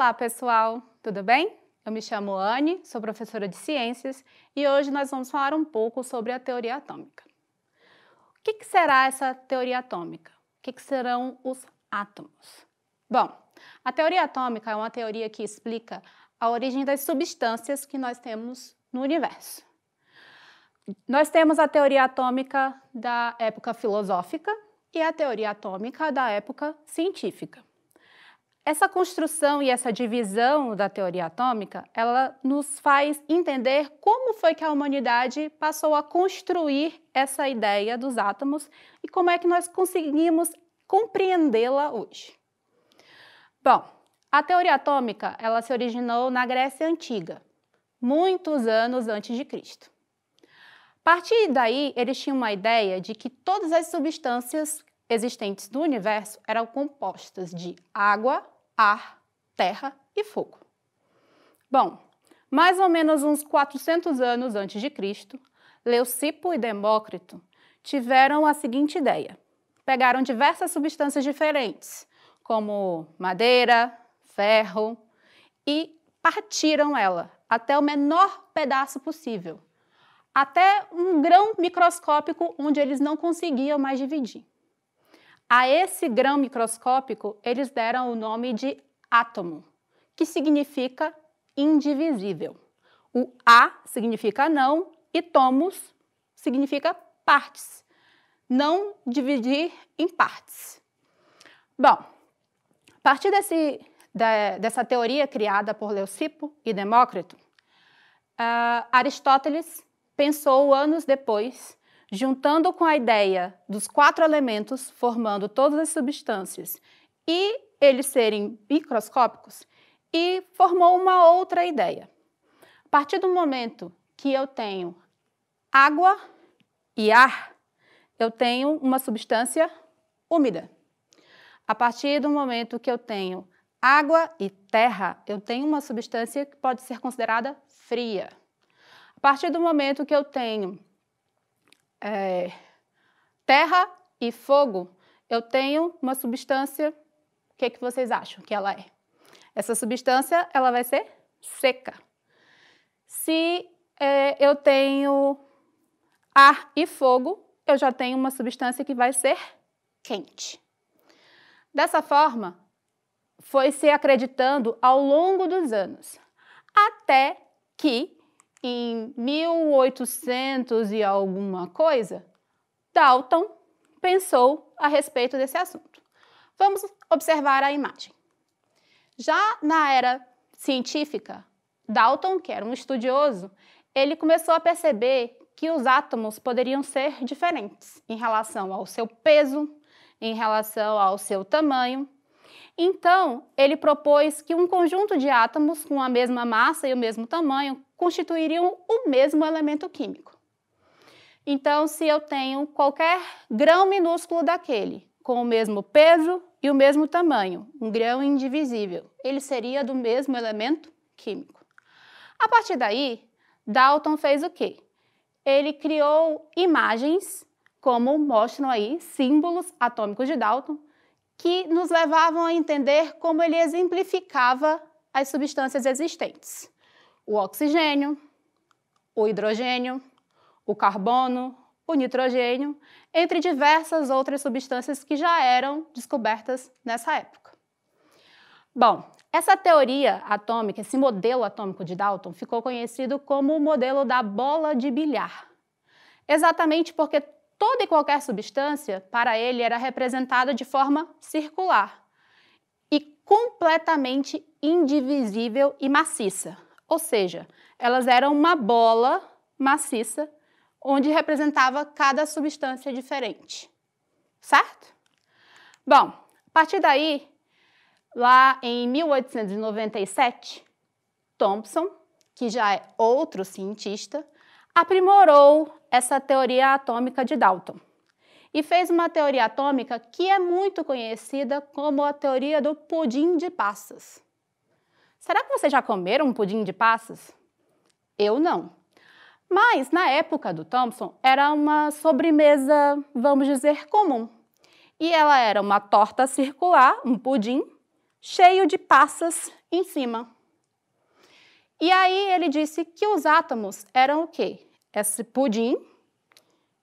Olá, pessoal! Tudo bem? Eu me chamo Anne, sou professora de ciências e hoje nós vamos falar um pouco sobre a teoria atômica. O que será essa teoria atômica? O que serão os átomos? Bom, a teoria atômica é uma teoria que explica a origem das substâncias que nós temos no universo. Nós temos a teoria atômica da época filosófica e a teoria atômica da época científica. Essa construção e essa divisão da teoria atômica, ela nos faz entender como foi que a humanidade passou a construir essa ideia dos átomos e como é que nós conseguimos compreendê-la hoje. Bom, a teoria atômica, ela se originou na Grécia Antiga, muitos anos antes de Cristo. A partir daí, eles tinham uma ideia de que todas as substâncias existentes no universo eram compostas de água, ar, terra e fogo. Bom, mais ou menos uns 400 anos antes de Cristo, Leucipo e Demócrito tiveram a seguinte ideia. Pegaram diversas substâncias diferentes, como madeira, ferro, e partiram ela até o menor pedaço possível, até um grão microscópico onde eles não conseguiam mais dividir. A esse grão microscópico, eles deram o nome de átomo, que significa indivisível. O A significa não e tomos significa partes. Não dividir em partes. Bom, a partir dessa teoria criada por Leucipo e Demócrito, Aristóteles pensou anos depois, juntando com a ideia dos 4 elementos formando todas as substâncias e eles serem microscópicos, e formou uma outra ideia. A partir do momento que eu tenho água e ar, eu tenho uma substância úmida. A partir do momento que eu tenho água e terra, eu tenho uma substância que pode ser considerada fria. A partir do momento que eu tenho terra e fogo, eu tenho uma substância, o que vocês acham que ela é? Essa substância, ela vai ser seca. Se eu tenho ar e fogo, eu já tenho uma substância que vai ser quente. Dessa forma, foi se acreditando ao longo dos anos, até que em 1800 e alguma coisa, Dalton pensou a respeito desse assunto. Vamos observar a imagem. Já na era científica, Dalton, que era um estudioso, ele começou a perceber que os átomos poderiam ser diferentes em relação ao seu peso, em relação ao seu tamanho. Então, ele propôs que um conjunto de átomos com a mesma massa e o mesmo tamanho constituiriam o mesmo elemento químico. Então, se eu tenho qualquer grão minúsculo daquele, com o mesmo peso e o mesmo tamanho, um grão indivisível, ele seria do mesmo elemento químico. A partir daí, Dalton fez o quê? Ele criou imagens, como mostram aí, símbolos atômicos de Dalton, que nos levavam a entender como ele exemplificava as substâncias existentes. O oxigênio, o hidrogênio, o carbono, o nitrogênio, entre diversas outras substâncias que já eram descobertas nessa época. Bom, essa teoria atômica, esse modelo atômico de Dalton, ficou conhecido como o modelo da bola de bilhar. Exatamente porque toda e qualquer substância, para ele, era representada de forma circular e completamente indivisível e maciça. Ou seja, elas eram uma bola maciça onde representava cada substância diferente. Certo? Bom, a partir daí, lá em 1897, Thomson, que já é outro cientista, aprimorou essa teoria atômica de Dalton e fez uma teoria atômica que é muito conhecida como a teoria do pudim de passas. Será que vocês já comeram um pudim de passas? Eu não. Mas, na época do Thomson, era uma sobremesa, vamos dizer, comum. E ela era uma torta circular, um pudim, cheio de passas em cima. E aí ele disse que os átomos eram o quê? Esse pudim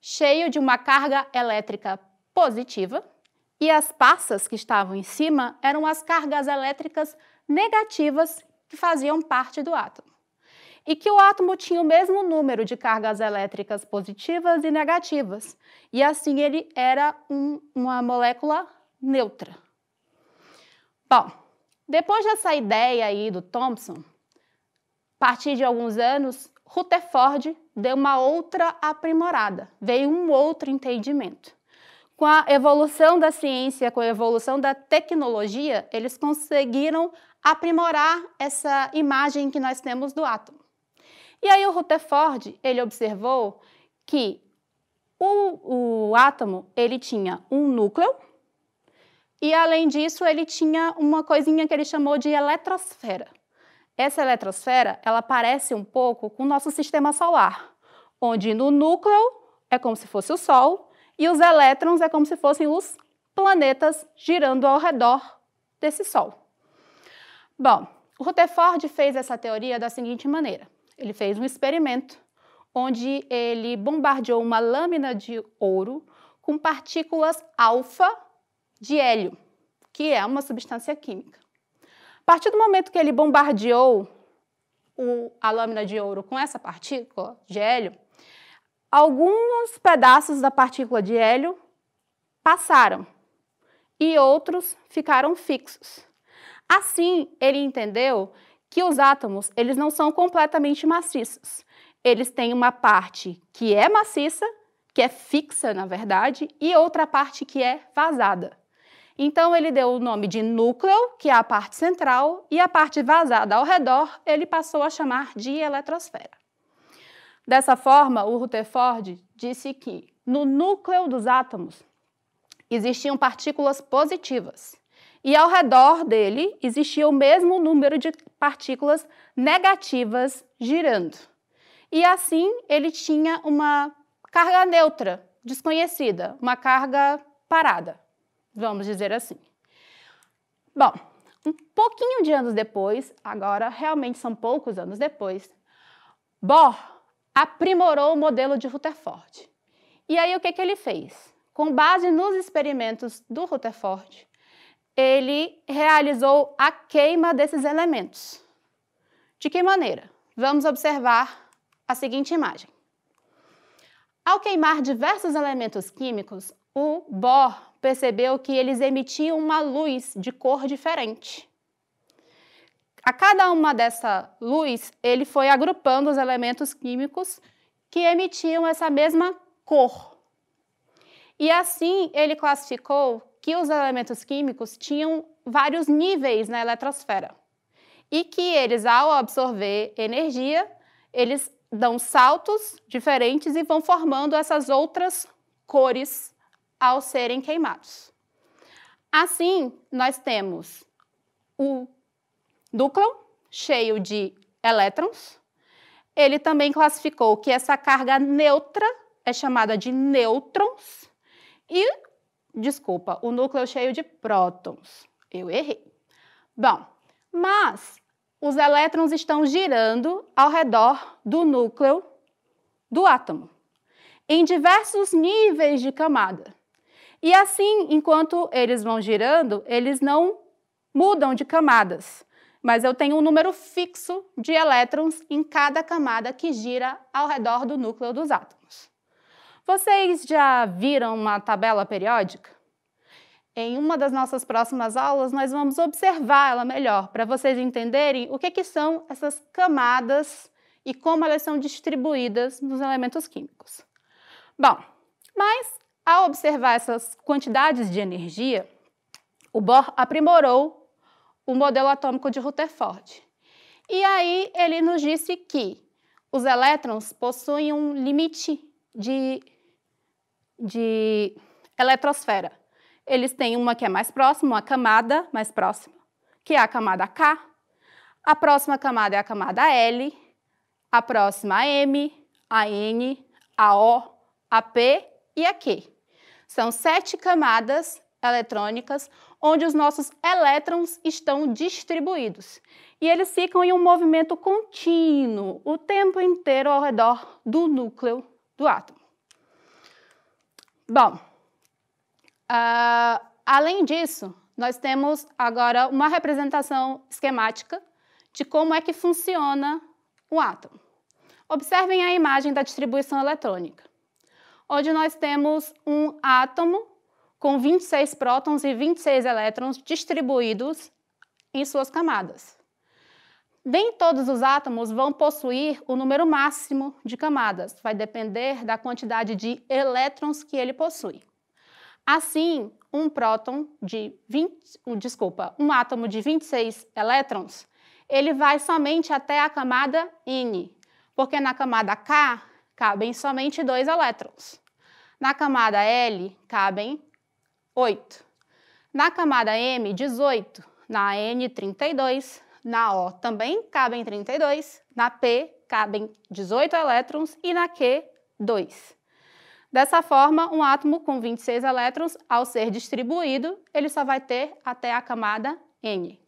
cheio de uma carga elétrica positiva e as passas que estavam em cima eram as cargas elétricas negativas que faziam parte do átomo. E que o átomo tinha o mesmo número de cargas elétricas positivas e negativas. E assim ele era uma molécula neutra. Bom, depois dessa ideia aí do Thomson, a partir de alguns anos, Rutherford deu uma outra aprimorada, veio um outro entendimento. Com a evolução da ciência, com a evolução da tecnologia, eles conseguiram aprimorar essa imagem que nós temos do átomo. E aí o Rutherford, ele observou que o átomo, ele tinha um núcleo e, além disso, ele tinha uma coisinha que ele chamou de eletrosfera. Essa eletrosfera, ela parece um pouco com o nosso sistema solar, onde no núcleo é como se fosse o Sol e os elétrons é como se fossem os planetas girando ao redor desse Sol. Bom, o Rutherford fez essa teoria da seguinte maneira. Ele fez um experimento onde ele bombardeou uma lâmina de ouro com partículas alfa de hélio, que é uma substância química. A partir do momento que ele bombardeou a lâmina de ouro com essa partícula de hélio, alguns pedaços da partícula de hélio passaram e outros ficaram fixos. Assim, ele entendeu que os átomos, eles não são completamente maciços. Eles têm uma parte que é maciça, que é fixa, na verdade, e outra parte que é vazada. Então, ele deu o nome de núcleo, que é a parte central, e a parte vazada ao redor, ele passou a chamar de eletrosfera. Dessa forma, o Rutherford disse que no núcleo dos átomos existiam partículas positivas e ao redor dele existia o mesmo número de partículas negativas girando. E assim ele tinha uma carga neutra, desconhecida, uma carga parada, vamos dizer assim. Bom, um pouquinho de anos depois, agora realmente são poucos anos depois, Bohr aprimorou o modelo de Rutherford. E aí o que ele fez? Com base nos experimentos do Rutherford, ele realizou a queima desses elementos. De que maneira? Vamos observar a seguinte imagem. Ao queimar diversos elementos químicos, o Bohr percebeu que eles emitiam uma luz de cor diferente. A cada uma dessa luz, ele foi agrupando os elementos químicos que emitiam essa mesma cor. E assim ele classificou que os elementos químicos tinham vários níveis na eletrosfera e que eles, ao absorver energia, eles dão saltos diferentes e vão formando essas outras cores ao serem queimados. Assim, nós temos o núcleo cheio de elétrons. Ele também classificou que essa carga neutra é chamada de nêutrons e, desculpa, o núcleo cheio de prótons. Eu errei. Bom, mas os elétrons estão girando ao redor do núcleo do átomo, em diversos níveis de camada. E assim, enquanto eles vão girando, eles não mudam de camadas, mas eu tenho um número fixo de elétrons em cada camada que gira ao redor do núcleo dos átomos. Vocês já viram uma tabela periódica? Em uma das nossas próximas aulas, nós vamos observar ela melhor, para vocês entenderem o que são essas camadas e como elas são distribuídas nos elementos químicos. Bom, mas ao observar essas quantidades de energia, o Bohr aprimorou o modelo atômico de Rutherford. E aí ele nos disse que os elétrons possuem um limite de eletrosfera. Eles têm uma que é mais próxima, uma camada mais próxima, que é a camada K. A próxima camada é a camada L, a próxima a M, a N, a O, a P e a Q. São 7 camadas eletrônicas, onde os nossos elétrons estão distribuídos. E eles ficam em um movimento contínuo o tempo inteiro ao redor do núcleo do átomo. Bom, além disso, nós temos agora uma representação esquemática de como é que funciona o átomo. Observem a imagem da distribuição eletrônica, onde nós temos um átomo com 26 prótons e 26 elétrons distribuídos em suas camadas. Nem todos os átomos vão possuir o número máximo de camadas, vai depender da quantidade de elétrons que ele possui. Assim, um átomo de 26 elétrons, ele vai somente até a camada N, porque na camada K cabem somente 2 elétrons. Na camada L cabem 8. Na camada M, 18. Na N, 32. Na O também cabem 32. Na P cabem 18 elétrons e na Q, 2. Dessa forma, um átomo com 26 elétrons, ao ser distribuído, ele só vai ter até a camada N.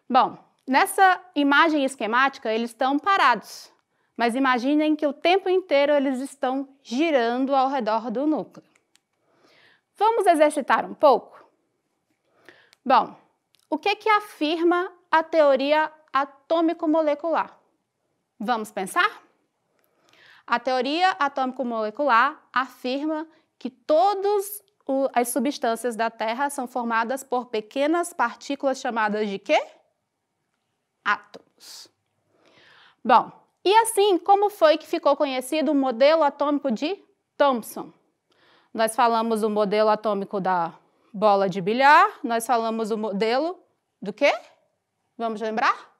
Bom, nessa imagem esquemática, eles estão parados, mas imaginem que o tempo inteiro eles estão girando ao redor do núcleo. Vamos exercitar um pouco? Bom, o que afirma a teoria atômico-molecular? Vamos pensar? A teoria atômico-molecular afirma que todas as substâncias da Terra são formadas por pequenas partículas chamadas de quê? Átomos. Bom, e assim, como foi que ficou conhecido o modelo atômico de Thomson? Nós falamos do modelo atômico da bola de bilhar, nós falamos do modelo do quê? Vamos lembrar?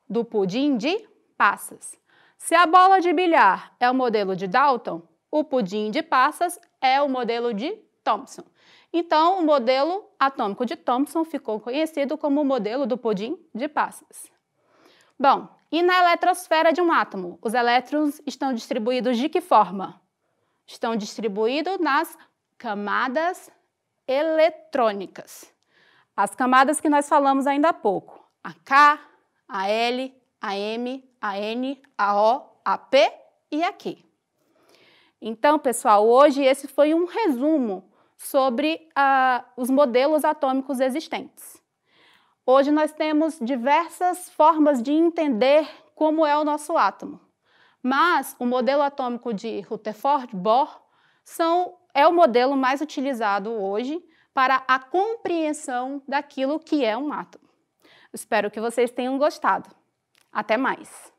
Do pudim de passas. Se a bola de bilhar é o modelo de Dalton, o pudim de passas é o modelo de Thomson. Então, o modelo atômico de Thomson ficou conhecido como o modelo do pudim de passas. Bom, e na eletrosfera de um átomo? Os elétrons estão distribuídos de que forma? Estão distribuídos nas camadas eletrônicas. As camadas que nós falamos ainda há pouco. A K, a L, a M, a N, a O, a P e a Q. Então, pessoal, hoje esse foi um resumo sobre os modelos atômicos existentes. Hoje nós temos diversas formas de entender como é o nosso átomo, mas o modelo atômico de Rutherford-Bohr é o modelo mais utilizado hoje para a compreensão daquilo que é um átomo. Espero que vocês tenham gostado. Até mais!